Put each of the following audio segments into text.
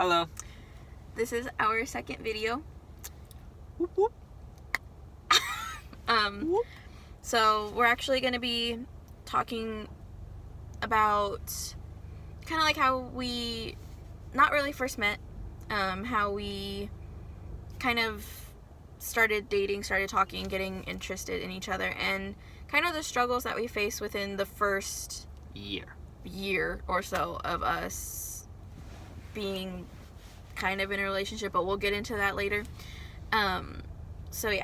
Hello. This is our second video. Whoop, whoop. Whoop. So we're actually going to be talking about kind of like how we not really first met, how we kind of started dating, started talking, getting interested in each other, and kind of the struggles that we face within the first year or so of us being kind of in a relationship, but we'll get into that later. So we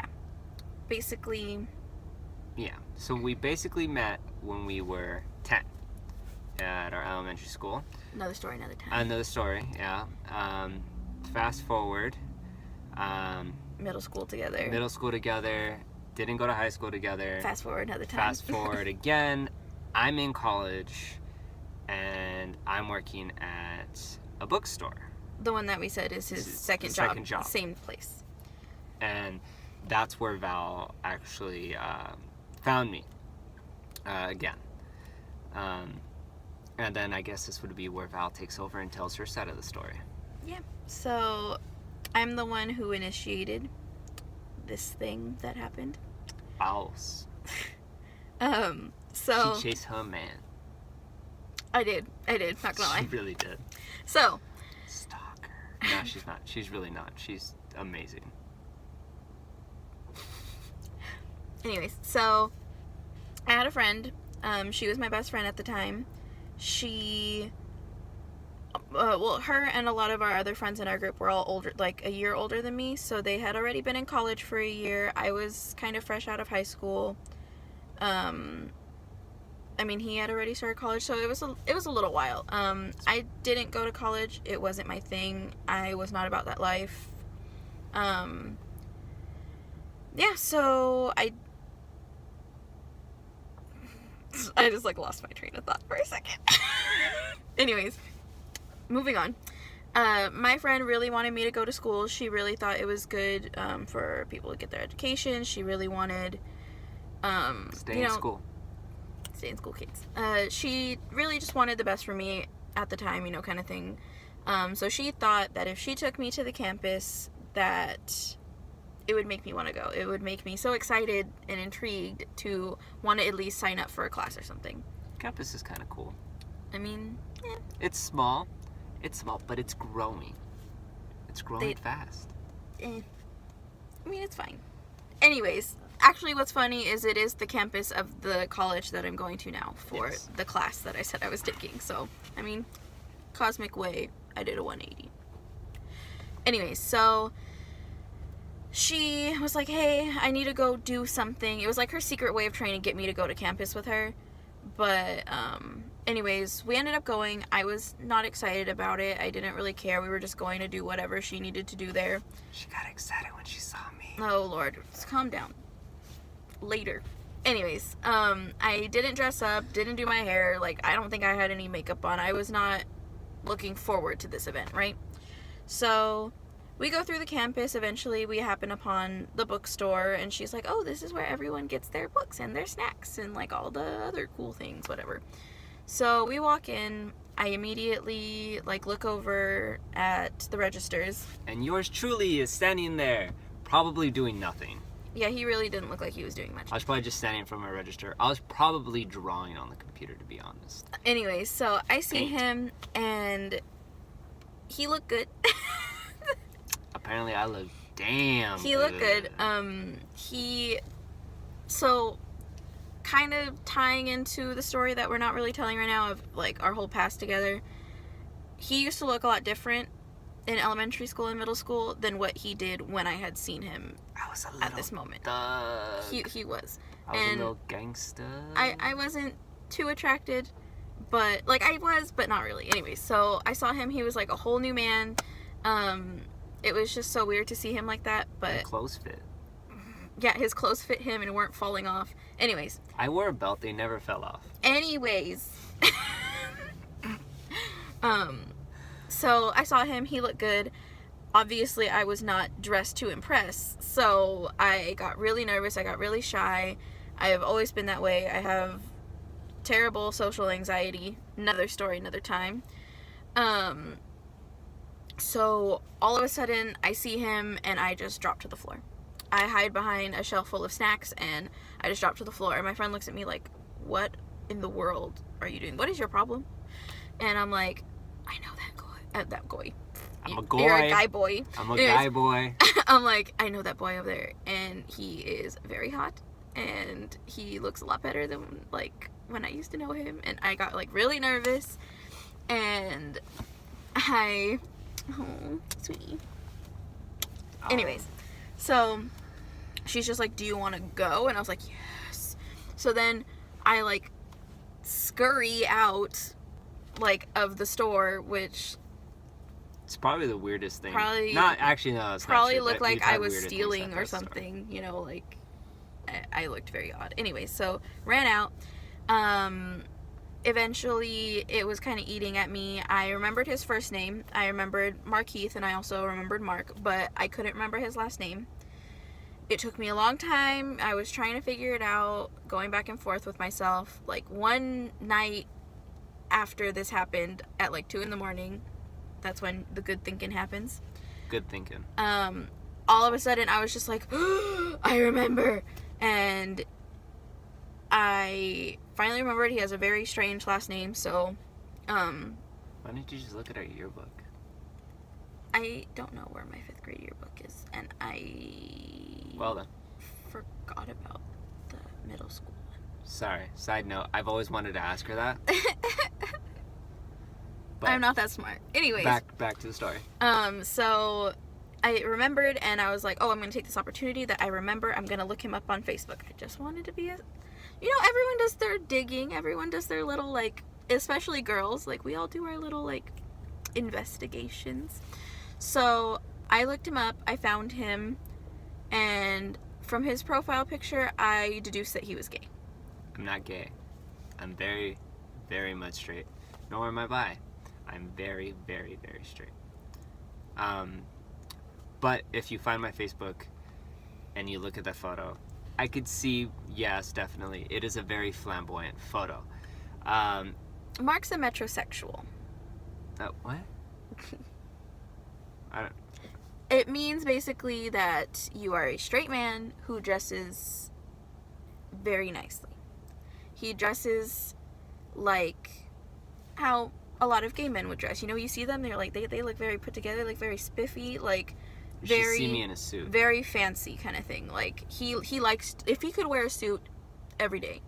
basically met when we were 10 at our elementary school. Another story, Yeah. Fast forward. Middle school together. Didn't go to high school together. Fast forward another time. Fast forward again. I'm in college, and I'm working at a bookstore. The one that we said is his second job. Same place. And that's where Val actually found me again. And then I guess this would be where Val takes over and tells her side of the story. Yeah. So I'm the one who initiated this thing that happened. Owls. So she chased her man. I did, not gonna lie. She really did. So stalker. No, she's not. She's really not. She's amazing. Anyways, so I had a friend. She was my best friend at the time. She, her and a lot of our other friends in our group were all older, like a year older than me. So they had already been in college for a year. I was kind of fresh out of high school. He had already started college, so it was a little while. I didn't go to college. It wasn't my thing. I was not about that life. So I just lost my train of thought for a second. Anyways, moving on. My friend really wanted me to go to school. She really thought it was good for people to get their education. She really wanted stay in school, kids. She really just wanted the best for me at the time, kind of thing. So she thought that if she took me to the campus, that it would make me want to go. It would make me so excited and intrigued to want to at least sign up for a class or something. Campus is kind of cool. It's small, but it's growing. It's growing fast. It's fine. Anyways, actually what's funny is it is the campus of the college that I'm going to now for the class that I said I was taking. So, cosmic way, I did a 180. Anyways, so she was like, hey, I need to go do something. It was like her secret way of trying to get me to go to campus with her. But, anyways, we ended up going. I was not excited about it. I didn't really care. We were just going to do whatever she needed to do there. She got excited when she saw me. Oh, Lord. Just calm down. Later. Anyways, I didn't dress up, didn't do my hair. I don't think I had any makeup on. I was not looking forward to this event, right? So we go through the campus. Eventually, we happen upon the bookstore, and she's like, oh, this is where everyone gets their books and their snacks and, all the other cool things, whatever. So we walk in. I immediately, look over at the registers. And yours truly is standing there, probably doing nothing. Yeah, he really didn't look like he was doing much. I was probably just standing in front of my register. I was probably drawing on the computer, to be honest. Anyways, so I see him, and he looked good. Apparently I look damn He looked good. So kind of tying into the story that we're not really telling right now of our whole past together, he used to look a lot different in elementary school and middle school than what he did when I had seen him at this moment. Thug. He was. I was a little gangster. I wasn't too attracted, but I was, but not really. Anyways, so I saw him. He was a whole new man. It was just so weird to see him like that, but his clothes fit. Yeah, his clothes fit him and weren't falling off. Anyways. I wore a belt, they never fell off. Anyways. So I saw him, he looked good. Obviously, I was not dressed to impress, so I got really nervous, I got really shy. I have always been that way. I have terrible social anxiety. Another story, another time. So all of a sudden, I see him and I just drop to the floor. I hide behind a shelf full of snacks and I just drop to the floor. And my friend looks at me like, what in the world are you doing? What is your problem? And I'm like, I know that guy. That guy. I'm a guy. You're a guy boy. I'm a guy boy. I'm like, I know that boy over there. And he is very hot. And he looks a lot better than, like, when I used to know him. And I got, like, really nervous. And oh, sweetie. Oh. Anyways, so she's just like, do you want to go? And I was like, yes. So then I, like, scurry out, like, of the store, which... It's probably the weirdest thing. Probably... Not, actually, no, it's probably not true, looked like I was stealing or store. something, you know, like, I looked very odd. Anyway, so, ran out. Eventually, it was kind of eating at me. I remembered his first name. I remembered Markeith, and I also remembered Mark, but I couldn't remember his last name. It took me a long time. I was trying to figure it out, going back and forth with myself. Like, one night after this happened, at like 2 a.m, that's when the good thinking happens. Good thinking. All of a sudden, I was just like, oh, I remember. And I finally remembered he has a very strange last name, so, Why didn't you just look at our yearbook? I don't know where my 5th grade yearbook is, and Well then. forgot about the middle school one. Sorry. Side note, I've always wanted to ask her that. But I'm not that smart. Anyways. Back to the story. So I remembered, and I was like, oh, I'm going to take this opportunity that I remember. I'm going to look him up on Facebook. I just wanted to be everyone does their digging. Everyone does their little, like, especially girls. Like, we all do our little, like, investigations. So I looked him up. I found him. And from his profile picture, I deduced that he was gay. I'm not gay. I'm very, very much straight. Nor am I bi. I'm very, very, very straight. But if you find my Facebook and you look at that photo, I could see, yes, definitely, it is a very flamboyant photo. Mark's a metrosexual. What? I don't... It means basically that you are a straight man who dresses very nicely. He dresses like how a lot of gay men would dress. You know, you see them, they're like, they look very put together, like very spiffy, like You should very see me in a suit. very fancy kind of thing. Like he likes, if he could wear a suit every day,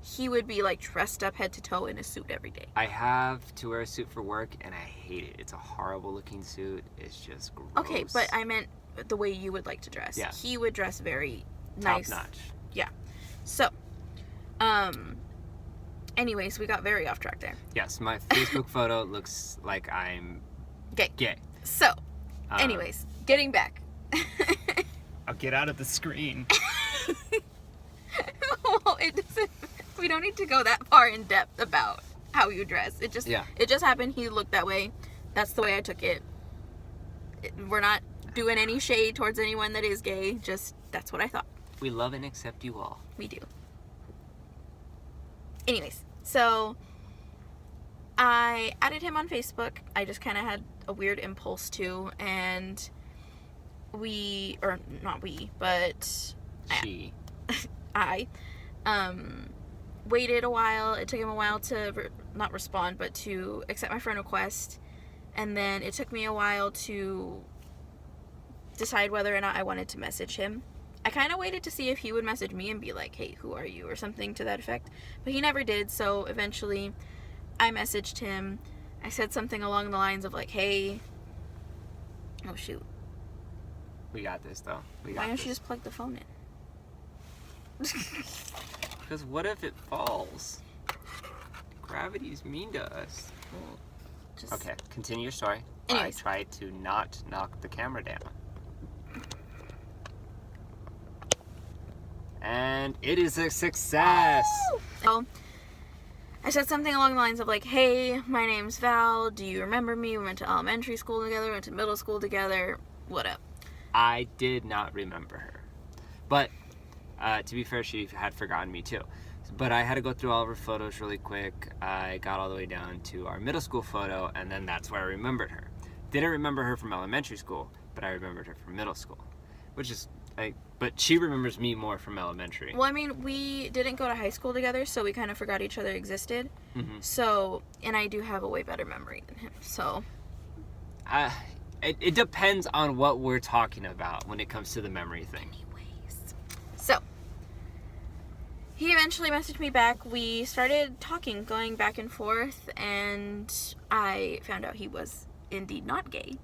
he would be like dressed up head to toe in a suit every day. I have to wear a suit for work and I hate it. It's a horrible looking suit. It's just gross. Okay, but I meant the way you would like to dress. Yeah. He would dress very top nice. notch. Yeah. So, anyways, we got very off track there. Yes, my Facebook photo looks like I'm Gay. So, anyways, getting back. I'll get out of the screen. Well, it doesn't. We don't need to go that far in depth about how you dress. It just happened. He looked that way. That's the way I took it. We're not doing any shade towards anyone that is gay. Just that's what I thought. We love and accept you all. We do. Anyways, so I added him on Facebook. I just kind of had a weird impulse to, and she waited a while. It took him a while to not respond, but to accept my friend request, and then it took me a while to decide whether or not I wanted to message him. I kind of waited to see if he would message me and be like, hey, who are you, or something to that effect, but he never did. So eventually I messaged him. I said something along the lines of like, hey, oh shoot, we got this though. Why don't you just plug the phone in? Because what if it falls? Gravity's mean to us. Well, just... Okay, continue your story. Anyways. I tried to not knock the camera down. And it is a success! So, I said something along the lines of like, hey, my name's Val, do you remember me? We went to elementary school together, went to middle school together, what up? I did not remember her. But, to be fair, she had forgotten me too. But I had to go through all of her photos really quick. I got all the way down to our middle school photo, and then that's where I remembered her. didn't remember her from elementary school, but I remembered her from middle school, but she remembers me more from elementary. Well, I mean, we didn't go to high school together, so we kind of forgot each other existed. Mm-hmm. So, and I do have a way better memory than him, so. It depends on what we're talking about when it comes to the memory thing. Anyways. So, he eventually messaged me back. We started talking, going back and forth, and I found out he was indeed not gay.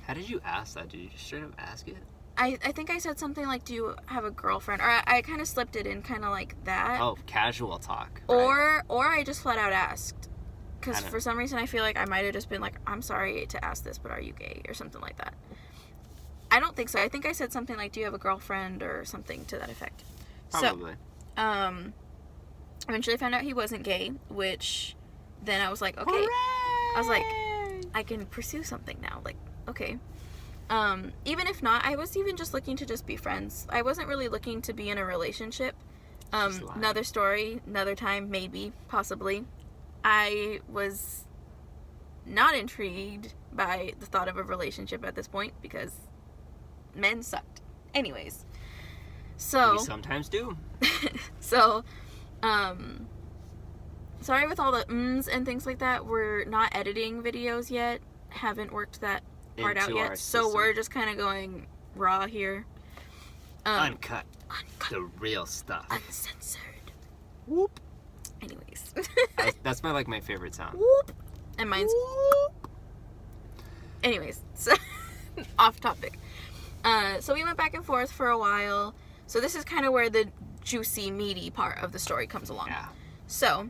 How did you ask that? Did you just straight up ask it? I think I said something like, do you have a girlfriend? Or I kind of slipped it in kind of like that. Oh, casual talk. Right? Or I just flat out asked. Because for some reason I feel like I might have just been like, I'm sorry to ask this, but are you gay? Or something like that. I don't think so. I think I said something like, do you have a girlfriend? Or something to that effect. Probably. So, eventually I found out he wasn't gay, which then I was like, okay. Hooray! I was like, I can pursue something now. Like, okay. Even if not, I was even just looking to just be friends. I wasn't really looking to be in a relationship. Another story, another time, maybe, possibly. I was not intrigued by the thought of a relationship at this point because men sucked. Anyways. So. We sometimes do. So, sorry with all the ums and things like that. We're not editing videos yet. Haven't worked that part out yet, so we're just kind of going raw here. Uncut. The real stuff. Uncensored. Whoop. Anyways. That's my favorite sound. Whoop. And mine's whoop. Anyways, so off topic. So we went back and forth for a while. So this is kind of where the juicy, meaty part of the story comes along. Yeah. So,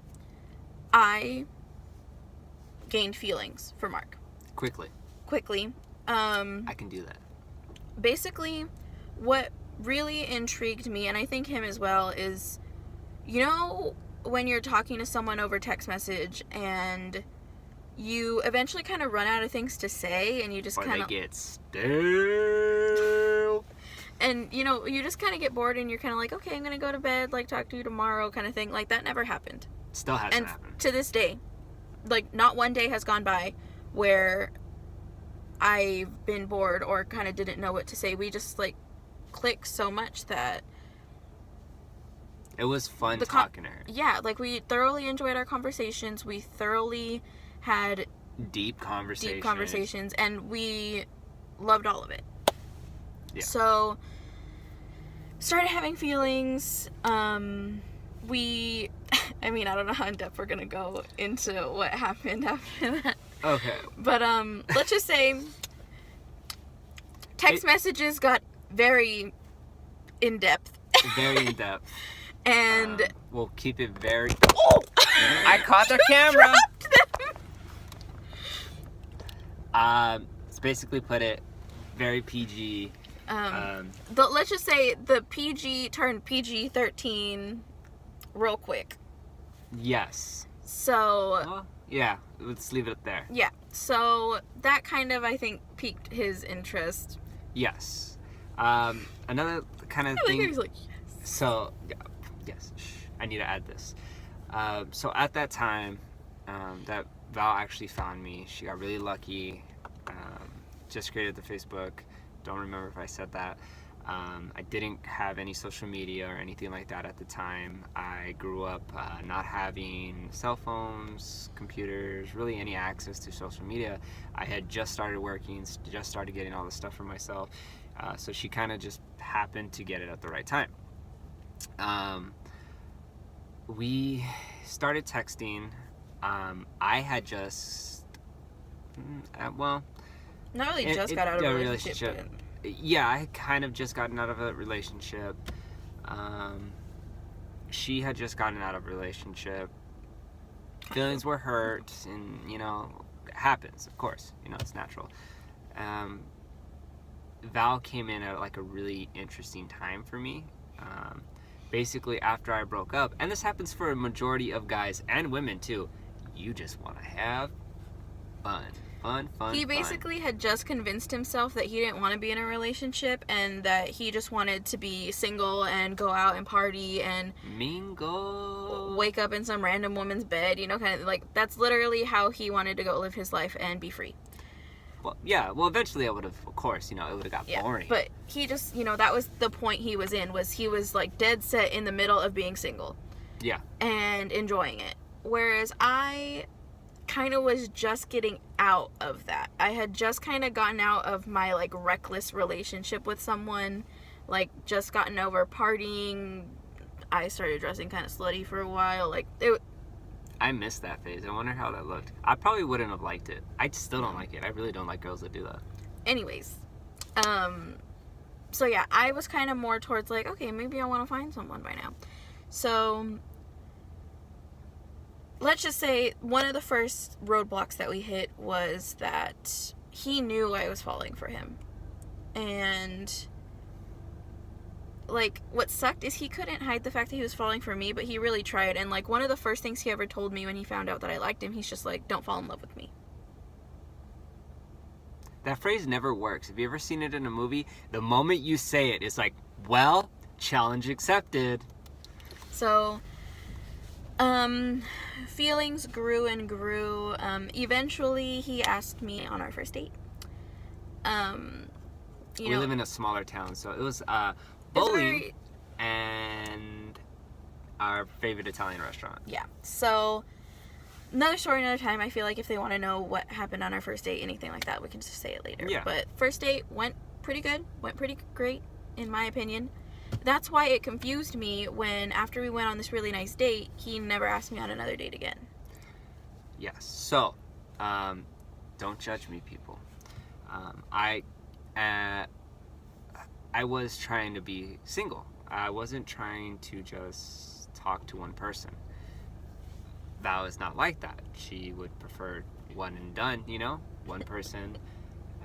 I gained feelings for Mark. Quickly. I can do that. Basically, what really intrigued me, and I think him as well, is, you know, when you're talking to someone over text message and you eventually kind of run out of things to say and you just kind of get stale. And, you know, you just kind of get bored and you're kind of like, okay, I'm going to go to bed, like, talk to you tomorrow kind of thing. Like, that never happened. Still hasn't happened. To this day, like, not one day has gone by where I've been bored or kind of didn't know what to say. We just, like, click so much that it was fun talking to her. Yeah, like, we thoroughly enjoyed our conversations. We thoroughly had deep conversations, and we loved all of it. Yeah. So, started having feelings. I mean, I don't know how in depth we're gonna go into what happened after that. Okay. But let's just say text messages got very in depth. Very in depth. And we'll keep it very. Oh! I caught the camera. Let's basically put it very PG. Let's just say the PG turned PG-13 real quick. Yes. So. Well, yeah, let's leave it there. Yeah. So that kind of, I think, piqued his interest. Yes. Another kind of thing. He was like, yes. So, yes. I need to add this. So at that time, that Val actually found me. She got really lucky. Just created the Facebook. Don't remember if I said that. I didn't have any social media or anything like that at the time. I grew up not having cell phones, computers, really any access to social media. I had just started working, just started getting all the stuff for myself. So she kind of just happened to get it at the right time. We started texting. I had just, not really just got out of a relationship. Yeah, I had kind of just gotten out of a relationship. She had just gotten out of a relationship. Feelings were hurt, and, you know, it happens, of course. You know, it's natural. Val came in at, like, a really interesting time for me. Basically, after I broke up, and this happens for a majority of guys and women, too, you just want to have fun. He basically had just convinced himself that he didn't want to be in a relationship and that he just wanted to be single and go out and party and mingle, wake up in some random woman's bed, you know, kind of like that's literally how he wanted to go live his life and be free. Well, yeah. Well, eventually I would have, of course, it would have got boring. But he just, that was the point he was in, was he was like dead set in the middle of being single. Yeah. And enjoying it. Whereas I kind of was just getting out of that. I had just kind of gotten out of my like reckless relationship with someone, like just gotten over partying. I started dressing kind of slutty for a while. Like I missed that phase. I wonder how that looked. I probably wouldn't have liked it. I still don't like it. I really don't like girls that do that. Anyways, so yeah, I was kind of more towards like, okay, maybe I want to find someone by now. So let's just say one of the first roadblocks that we hit was that he knew I was falling for him. And like, what sucked is he couldn't hide the fact that he was falling for me, but he really tried. And like, one of the first things he ever told me when he found out that I liked him, he's just like, don't fall in love with me. That phrase never works. Have you ever seen it in a movie? The moment you say it, it's like, well, challenge accepted. So feelings grew and grew. Eventually he asked me on our first date. We live in a smaller town, so it was bowling and our favorite Italian restaurant. Yeah. So another story, another time. I feel like if they want to know what happened on our first date, anything like that, we can just say it later. Yeah. But first date went pretty good. Went pretty great, in my opinion. That's why it confused me when, after we went on this really nice date, he never asked me on another date again. Yes. So, don't judge me, people. I was trying to be single. I wasn't trying to just talk to one person. Val is not like that. She would prefer one and done, one person,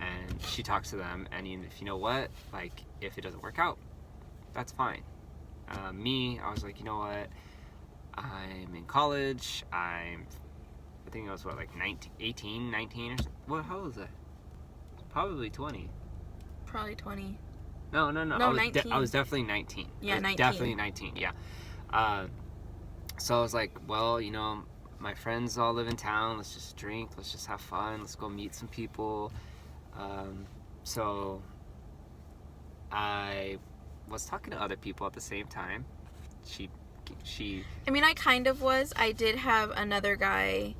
and she talks to them, and if you know what, like, if it doesn't work out, that's fine. Me, I was like, you know what, I'm in college, I think I was, like 18, 19 or something. What, how old was I? Probably 20. Probably 20. No, No, I was 19. I was definitely 19. Yeah, I was 19. Definitely 19, yeah. So I was like, well, my friends all live in town, let's just drink, let's just have fun, let's go meet some people. So I was talking to other people at the same time. She I mean, I kind of was. I did have another guy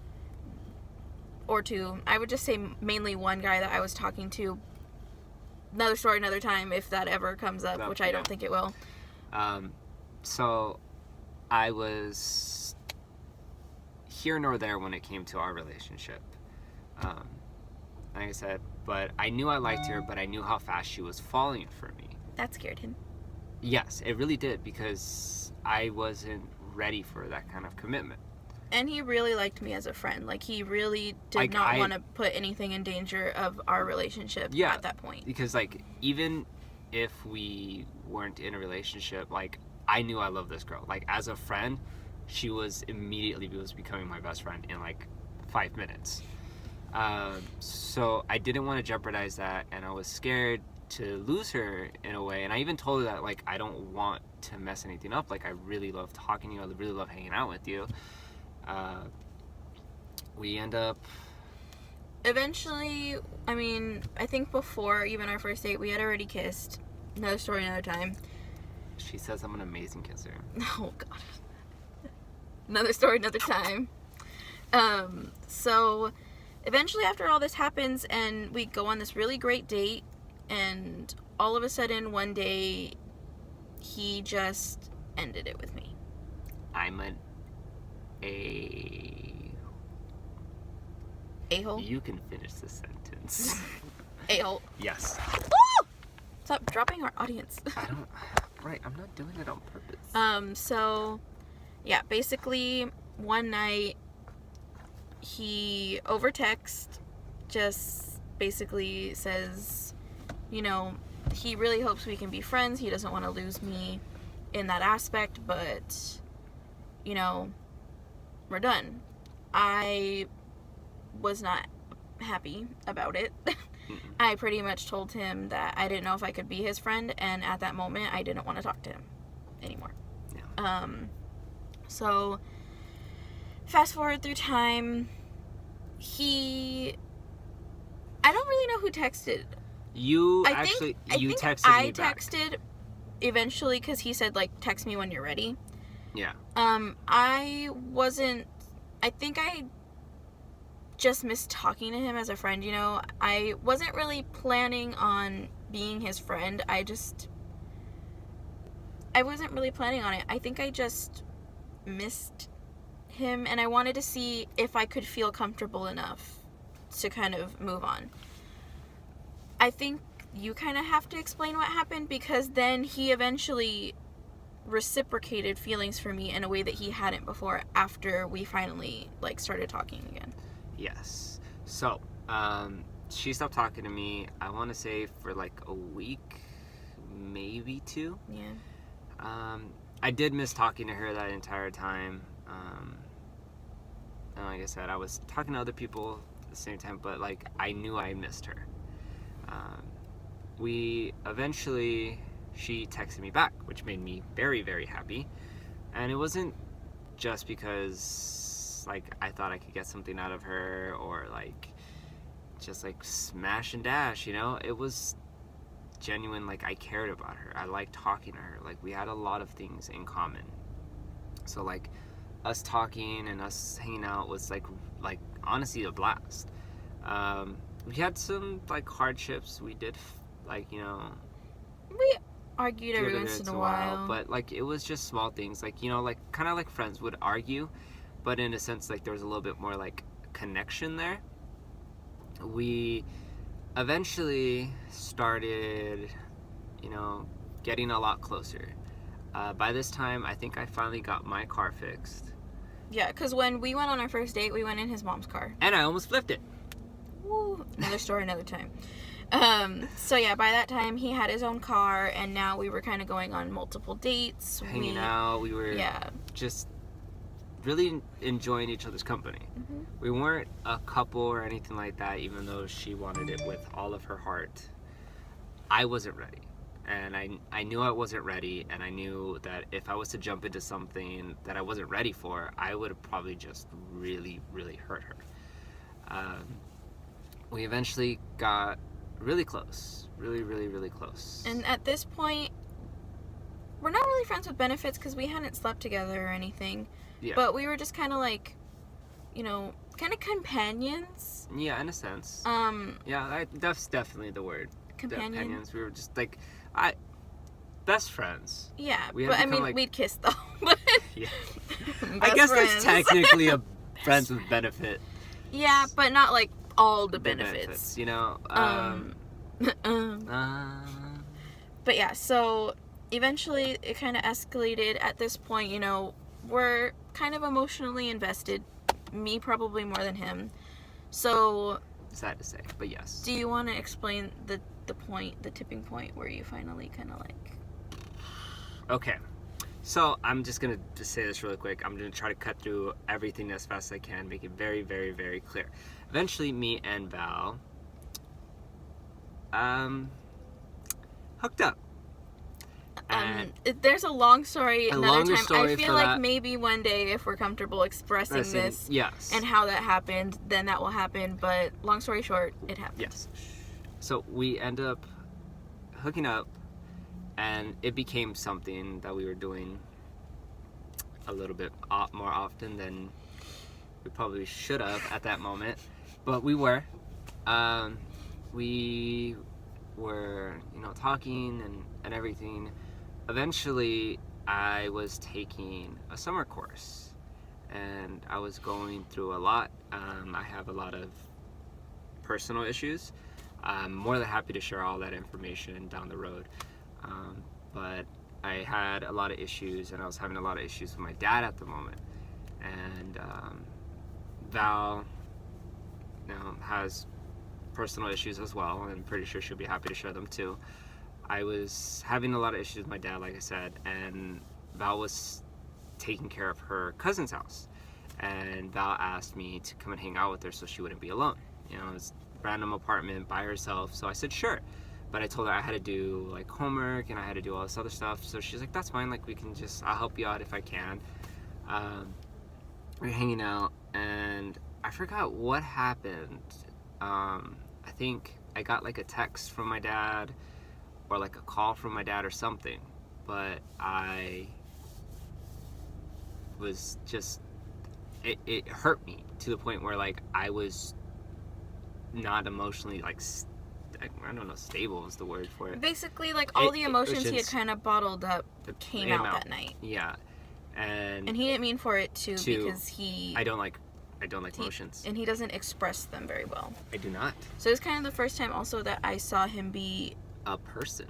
or two. I would just say mainly one guy that I was talking to. Another story, another time, if that ever comes up, which I don't think it will. So I was here nor there when it came to our relationship. Like I said, but I knew I liked her, but I knew how fast she was falling for me. That scared him. Yes, it really did, because I wasn't ready for that kind of commitment. And he really liked me as a friend. Like, he really did not want to put anything in danger of our relationship at that point. Because, like, even if we weren't in a relationship, like, I knew I loved this girl. Like, as a friend, she was becoming my best friend in, like, 5 minutes. So I didn't want to jeopardize that, and I was scared to lose her in a way. And I even told her that, like, I don't want to mess anything up. Like, I really love talking to you. I really love hanging out with you. We end up... Eventually, I mean, I think before even our first date, we had already kissed. Another story, another time. She says I'm an amazing kisser. Oh, God. Another story, another time. So, eventually after all this happens, and we go on this really great date, and all of a sudden, one day, he just ended it with me. I'm A-hole? You can finish the sentence. A-hole. Yes. Woo! Stop dropping our audience. Right, I'm not doing it on purpose. So, yeah, basically, one night, he, over text, just basically says, he really hopes we can be friends. He doesn't want to lose me in that aspect, but, we're done. I was not happy about it. I pretty much told him that I didn't know if I could be his friend, and at that moment, I didn't want to talk to him anymore. Yeah. So, fast forward through time, I don't really know know who texted. You I think texted me back. I texted eventually because he said, like, text me when you're ready. Yeah. I wasn't... I think I just missed talking to him as a friend, you know? I wasn't really planning on being his friend. I wasn't really planning on it. I think I just missed him, and I wanted to see if I could feel comfortable enough to kind of move on. I think you kind of have to explain what happened, because then he eventually reciprocated feelings for me in a way that he hadn't before after we finally, like, started talking again. Yes. So, she stopped talking to me, I want to say, for like a week, maybe 2. Yeah. I did miss talking to her that entire time. And like I said, I was talking to other people at the same time, but like I knew I missed her. We eventually, she texted me back, which made me very, very happy. And it wasn't just because like I thought I could get something out of her, or like just like smash and dash, you know? It was genuine, like I cared about her. I liked talking to her. Like we had a lot of things in common. So like us talking and us hanging out was like honestly a blast. We had some like hardships. We did like, you know, We argued every once in a while. but like it was just small things, like, you know, like kind of like friends would argue, but in a sense like there was a little bit more like connection there. We eventually started, you know, getting a lot closer. By this time, I think I finally got my car fixed. Yeah, because when we went on our first date, we went in his mom's car. And I almost flipped it. Woo. Another story, another time. So yeah, by that time, he had his own car, and now we were kind of going on multiple dates. Hanging out, we were Yeah. just really enjoying each other's company. Mm-hmm. We weren't a couple or anything like that, even though she wanted it with all of her heart. I wasn't ready. And I knew I wasn't ready, and I knew that if I was to jump into something that I wasn't ready for, I would have probably just really, really hurt her. We eventually got really close. Really, really, really close. And at this point, we're not really friends with benefits because we hadn't slept together or anything. Yeah. But we were just kind of like, you know, kind of companions. Yeah, in a sense. Yeah, that's definitely the word. Companions. We were just like, best friends. Yeah, We had but I become, mean, like- we'd kiss though. But Yeah. I best guess friends. that's technically a friends with benefit. Yeah, but not like all the benefits. You know. But yeah, so eventually it kind of escalated. At this point, you know, we're kind of emotionally invested. Me probably more than him. So Sad to say, but yes. do you want to explain the tipping point where you finally kind of like... Okay. So I'm just going to say this really quick. I'm going to try to cut through everything as fast as I can, make it very, very, very clear. Eventually, me and Val hooked up. And there's a long story another longer time. story I feel for like that. maybe one day if we're comfortable expressing this yes. and how that happened, then that will happen. But long story short, it happened. Yes. So we end up hooking up, and it became something that we were doing a little bit more often than we probably should have at that moment, but we were. We were, you know, talking and everything. Eventually, I was taking a summer course, and I was going through a lot. I have a lot of personal issues. I'm more than happy to share all that information down the road. But I had a lot of issues, and I was having a lot of issues with my dad at the moment. And Val now has personal issues as well, and I'm pretty sure she'll be happy to share them too. I was having a lot of issues with my dad, like I said, and Val was taking care of her cousin's house. And Val asked me to come and hang out with her so she wouldn't be alone. You know, it's a random apartment by herself, so I said sure. But I told her I had to do like homework and I had to do all this other stuff. So she's like, that's fine, like we can just, I'll help you out if I can. We're hanging out, and I forgot what happened. I think I got like a text from my dad or like a call from my dad or something, but I was just, it hurt me to the point where like I was not emotionally like I don't know, stable is the word for it. Basically, like, all the emotions he had just- kind of bottled up came out that night. Yeah, and he didn't mean for it to because I don't like emotions, and he doesn't express them very well. I do not. So it's kind of the first time also that I saw him be A person.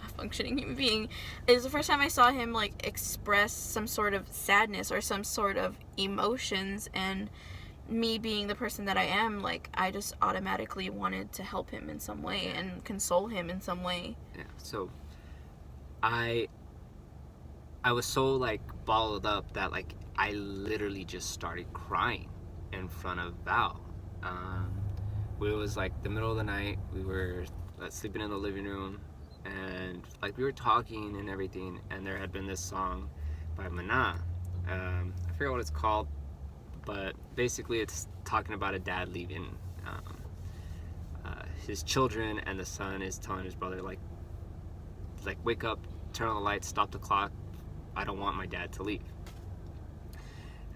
a functioning human being. It was the first time I saw him like express some sort of sadness or some sort of emotions, and me being the person that I am, like, I just automatically wanted to help him in some way and console him in some way. Yeah. So I was so like balled up that like I literally just started crying in front of Val. It was like the middle of the night. We were sleeping in the living room, and like we were talking and everything. And there had been this song by Mana. I forget what it's called, but basically it's talking about a dad leaving his children, and the son is telling his brother like wake up, turn on the lights, stop the clock. I don't want my dad to leave.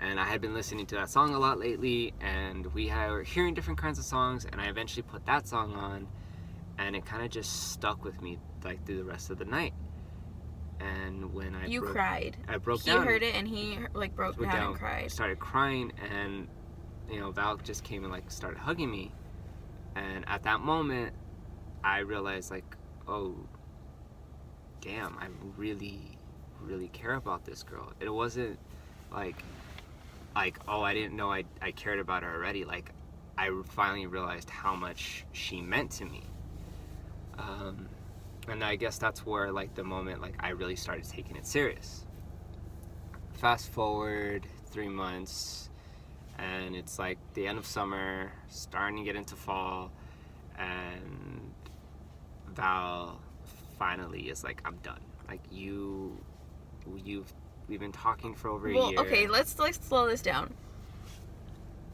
And I had been listening to that song a lot lately, and we were hearing different kinds of songs, and I eventually put that song on, and it kind of just stuck with me like through the rest of the night. And when I cried. I broke down. He heard it, and he like broke down and cried. Started crying, and Val just came and like started hugging me, and at that moment, I realized like, oh, damn, I really, really care about this girl. It wasn't like oh, I didn't know I cared about her already. Like, I finally realized how much she meant to me. And I guess that's where like the moment like I really started taking it serious. Fast forward 3 months, and it's like the end of summer, starting to get into fall, and Val finally is like, I'm done. Like, we've been talking for over a year. Okay, let's slow this down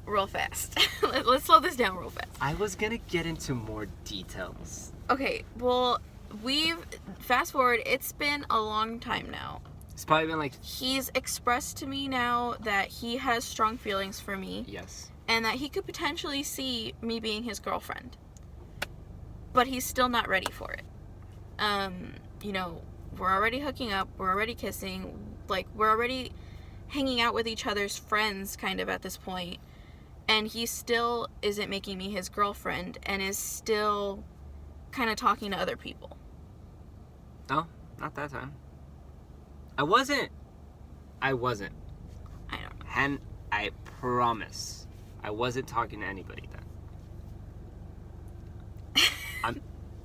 real fast. Let's slow this down real fast. I was gonna get into more details. Okay, well, fast forward, it's been a long time now. It's probably been like... He's expressed to me now that he has strong feelings for me. Yes. And that he could potentially see me being his girlfriend. But he's still not ready for it. We're already hooking up, we're already kissing, like, we're already hanging out with each other's friends kind of at this point. And he still isn't making me his girlfriend and is still kind of talking to other people. No, not that time. I wasn't. I don't know. I promise, I wasn't talking to anybody then.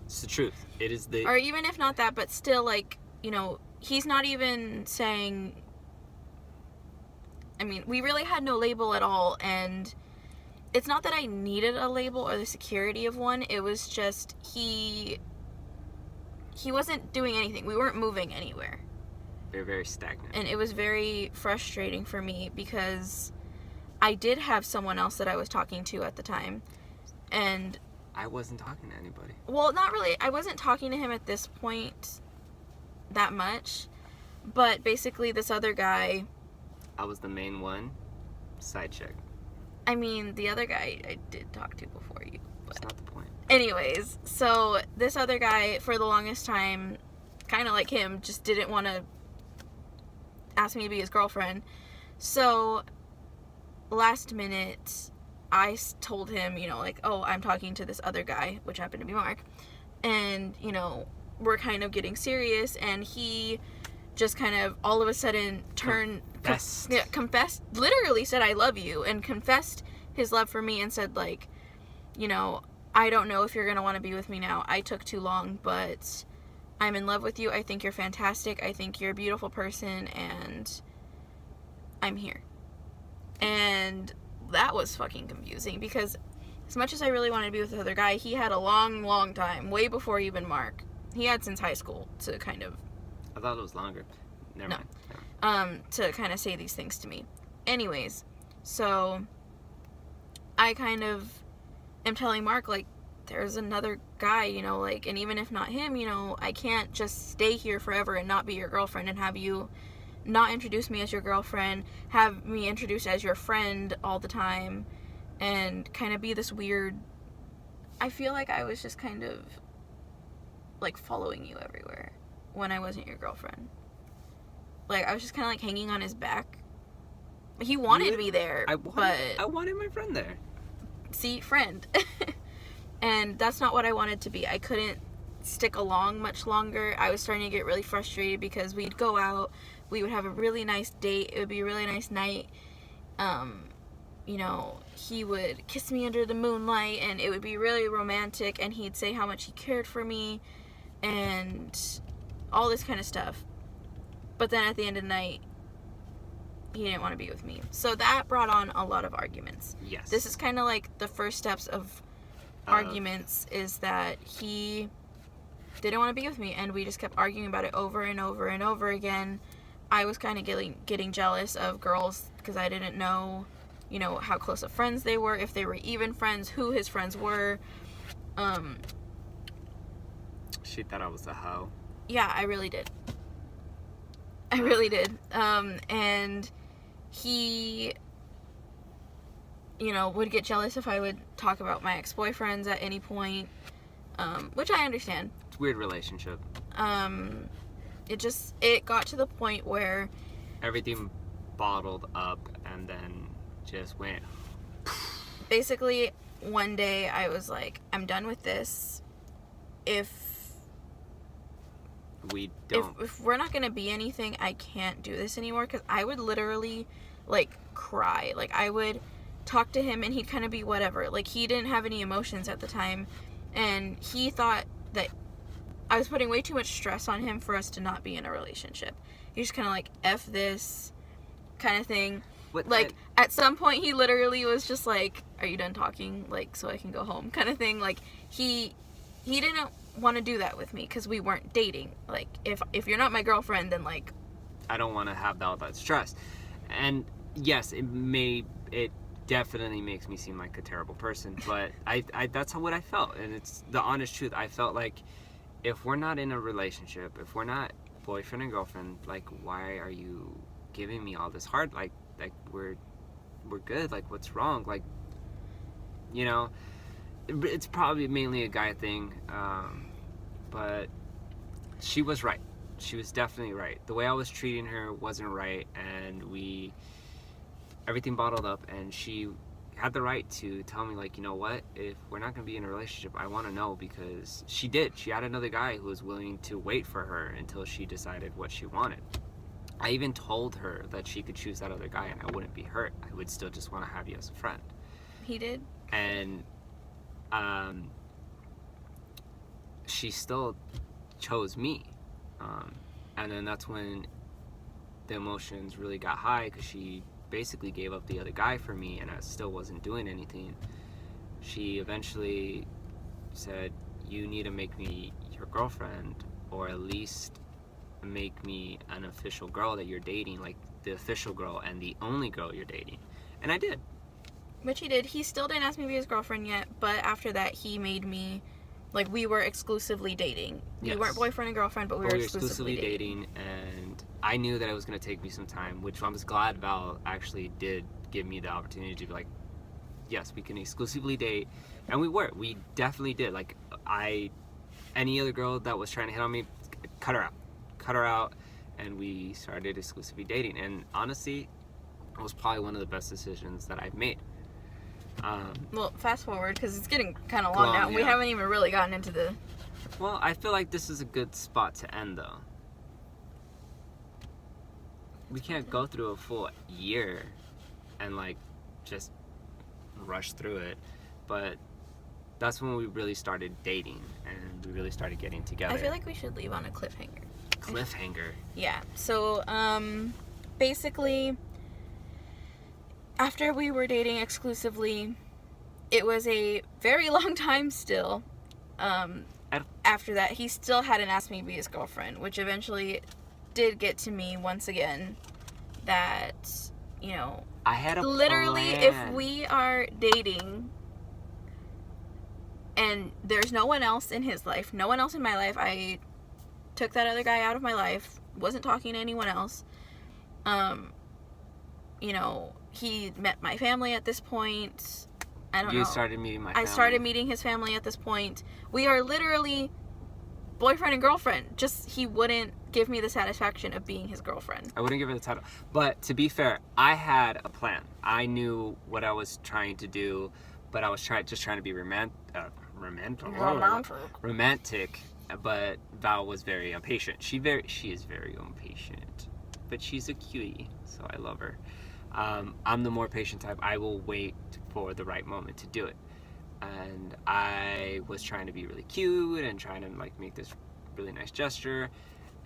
It's the truth. It is the... Or even if not that, but still, like, he's not even saying... I mean, we really had no label at all, and it's not that I needed a label or the security of one. It was just he wasn't doing anything. We weren't moving anywhere. They were very stagnant. And it was very frustrating for me because I did have someone else that I was talking to at the time, and... I wasn't talking to anybody. Well, not really. I wasn't talking to him at this point that much. But basically, this other guy... I was the main one. Side chick. I mean, the other guy I did talk to before you. But... That's not the point. Anyways, so this other guy, for the longest time, kind of like him, just didn't want to ask me to be his girlfriend. So, last minute... I told him, oh, I'm talking to this other guy, which happened to be Mark, and, we're kind of getting serious, and he just kind of all of a sudden confessed, literally said, I love you, and confessed his love for me and said, like, I don't know if you're going to want to be with me now. I took too long, but I'm in love with you. I think you're fantastic. I think you're a beautiful person, and I'm here. And... that was fucking confusing because as much as I really wanted to be with this other guy, he had a long, long time, way before even Mark. He had since high school to kind of... I thought it was longer. Never mind. To kind of say these things to me. Anyways, so I kind of am telling Mark, like, there's another guy, you know, like, and even if not him, you know, I can't just stay here forever and not be your girlfriend and have you not introduce me as your girlfriend, have me introduced as your friend all the time, and kind of be this weird. I feel like I was just kind of like following you everywhere when I wasn't your girlfriend. Like, I was just kind of like hanging on his back. He wanted me there, I but wanted my friend there. see, friend. And that's not what I wanted to be. I couldn't stick along much longer. I was starting to get really frustrated because we'd go out, we would have a really nice date, it would be a really nice night. You know, he would kiss me under the moonlight and it would be really romantic, and he'd say how much he cared for me and all this kind of stuff. But then at the end of the night, he didn't want to be with me. So that brought on a lot of arguments. Yes. This is kind of like the first steps of arguments, is that he didn't want to be with me, and we just kept arguing about it over and over and over again. I was kind of getting jealous of girls because I didn't know, you know, how close of friends they were, if they were even friends, who his friends were. She thought I was a hoe. Yeah, I really did. I really did. And he, you know, would get jealous if I would talk about my ex-boyfriends at any point, which I understand. It's a weird relationship. It got to the point where Everything bottled up and then just went. basically one day I was like, I'm done with this. If we're not gonna be anything, I can't do this anymore. Because I would literally like cry. Like, I would talk to him and he'd kind of be whatever. Like, he didn't have any emotions at the time, and he thought that I was putting way too much stress on him for us to not be in a relationship. He just kind of like, F this kind of thing. At some point he literally was just like, are you done talking, like, so I can go home, kind of thing. Like, he didn't want to do that with me because we weren't dating. Like, if you're not my girlfriend, then like, I don't want to have all that stress. And yes, it definitely makes me seem like a terrible person, but I that's what I felt, and it's the honest truth. I felt like, if we're not in a relationship, if we're not boyfriend and girlfriend, like, why are you giving me all this hard, like we're good, like, what's wrong? Like, you know, it's probably mainly a guy thing, but she was right. She was definitely right. The way I was treating her wasn't right, and everything bottled up, and she had the right to tell me, like, you know what, if we're not going to be in a relationship, I want to know, because she had another guy who was willing to wait for her until she decided what she wanted. I even told her that she could choose that other guy and I wouldn't be hurt. I would still just want to have you as a friend. he did. And she still chose me, and then that's when the emotions really got high, because she basically gave up the other guy for me, and I still wasn't doing anything. She eventually said, you need to make me your girlfriend, or at least make me an official girl that you're dating, like the official girl and the only girl you're dating. And I did. Which he did. He still didn't ask me to be his girlfriend yet, but after that he made me, like, we were exclusively dating. Yes. We weren't boyfriend and girlfriend, but we were exclusively dating. And I knew that it was going to take me some time, which I was glad Val actually did give me the opportunity to be like, yes, we can exclusively date. And we definitely did. Like, any other girl that was trying to hit on me, cut her out, and we started exclusively dating. And honestly, it was probably one of the best decisions that I've made. Well, fast forward, because it's getting kind of long now. Yeah. We haven't even really gotten into the... Well, I feel like this is a good spot to end, though. We can't go through a full year and, like, just rush through it. But that's when we really started dating, and we really started getting together. I feel like we should leave on a cliffhanger. Yeah. So, basically, after we were dating exclusively, it was a very long time still. After that, he still hadn't asked me to be his girlfriend, which eventually did get to me once again, that, you know, I had a literally plan. If we are dating, And there's no one else in his life, no one else in my life. I took that other guy out of my life, wasn't talking to anyone else. You know, he met my family at this point. I don't know. You started meeting my family. I started meeting his family at this point. We are literally boyfriend and girlfriend. Just he wouldn't give me the satisfaction of being his girlfriend. I wouldn't give it the title. But to be fair, I had a plan. I knew what I was trying to do, but I was just trying to be romantic. But Val was very impatient. She is very impatient, but she's a cutie, so I love her. I'm the more patient type. I will wait for the right moment to do it. And I was trying to be really cute and trying to like make this really nice gesture,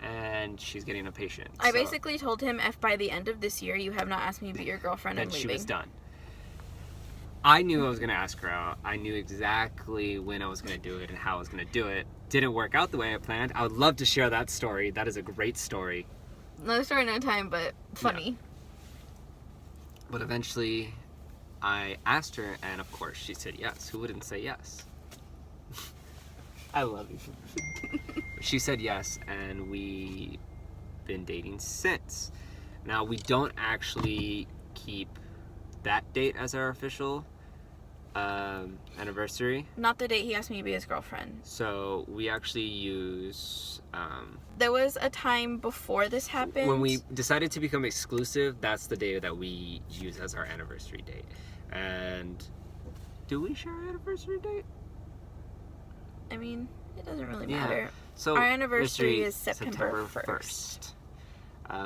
and she's getting impatient. I basically told him, if by the end of this year you have not asked me to be your girlfriend, I'm leaving. She was done. I knew I was going to ask her out. I knew exactly when I was going to do it and how I was going to do it. Didn't work out the way I planned. I would love to share that story. That is a great story. Another story, another time, but funny. Yeah. But eventually, I asked her, and of course, she said yes. Who wouldn't say yes? I love you. She said yes, and we've been dating since. Now, we don't actually keep that date as our official anniversary. Not the date he asked me to be his girlfriend. So we actually use... there was a time before this happened. When we decided to become exclusive, that's the day that we use as our anniversary date. And do we share our anniversary date? I mean, it doesn't really matter. So our anniversary is September 1st.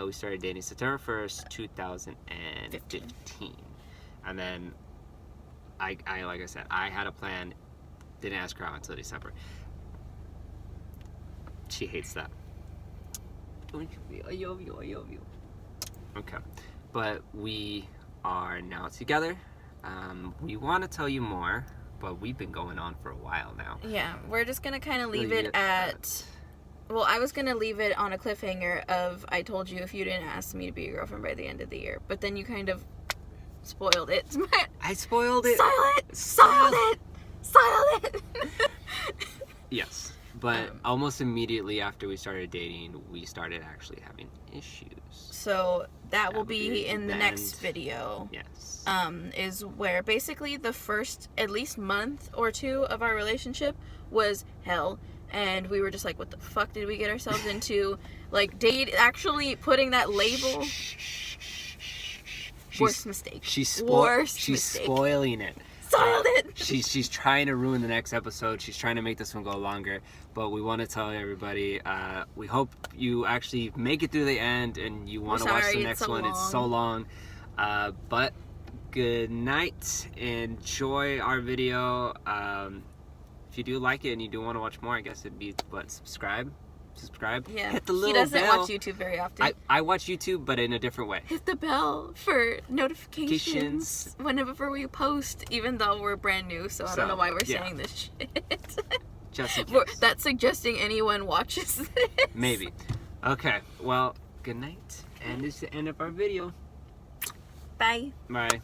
We started dating September 1st, 2015. And then, I like I said, I had a plan. Didn't ask her out until December. She hates that. Don't you? I love you. I love you. Okay. But we are now together. We want to tell you more, but we've been going on for a while now. Yeah, we're just going to kind of leave it at... Well, I was going to leave it on a cliffhanger of, I told you if you didn't ask me to be your girlfriend by the end of the year. But then you kind of spoiled it. I spoiled it. Silent it. Yes. But almost immediately after we started dating, we started actually having issues. So that will be in the next video. Yes. Is where basically the first at least month or two of our relationship was hell. And we were just like, what the fuck did we get ourselves into? Like, actually putting that label. Worst mistake. She's spoiling it. Silent. She's trying to ruin the next episode. She's trying to make this one go longer. But we want to tell everybody, we hope you actually make it through the end and you want to watch the next one. It's so long. But good night. Enjoy our video. If you do like it and you do want to watch more, I guess it'd be, subscribe. Yeah. Hit the little bell. He doesn't watch YouTube very often. I watch YouTube, but in a different way. Hit the bell for notifications whenever we post, even though we're brand new, so I don't know why we're saying this shit. Just in case. That's suggesting anyone watches this. Maybe. Okay, well, good night. And this is the end of our video. Bye. Bye.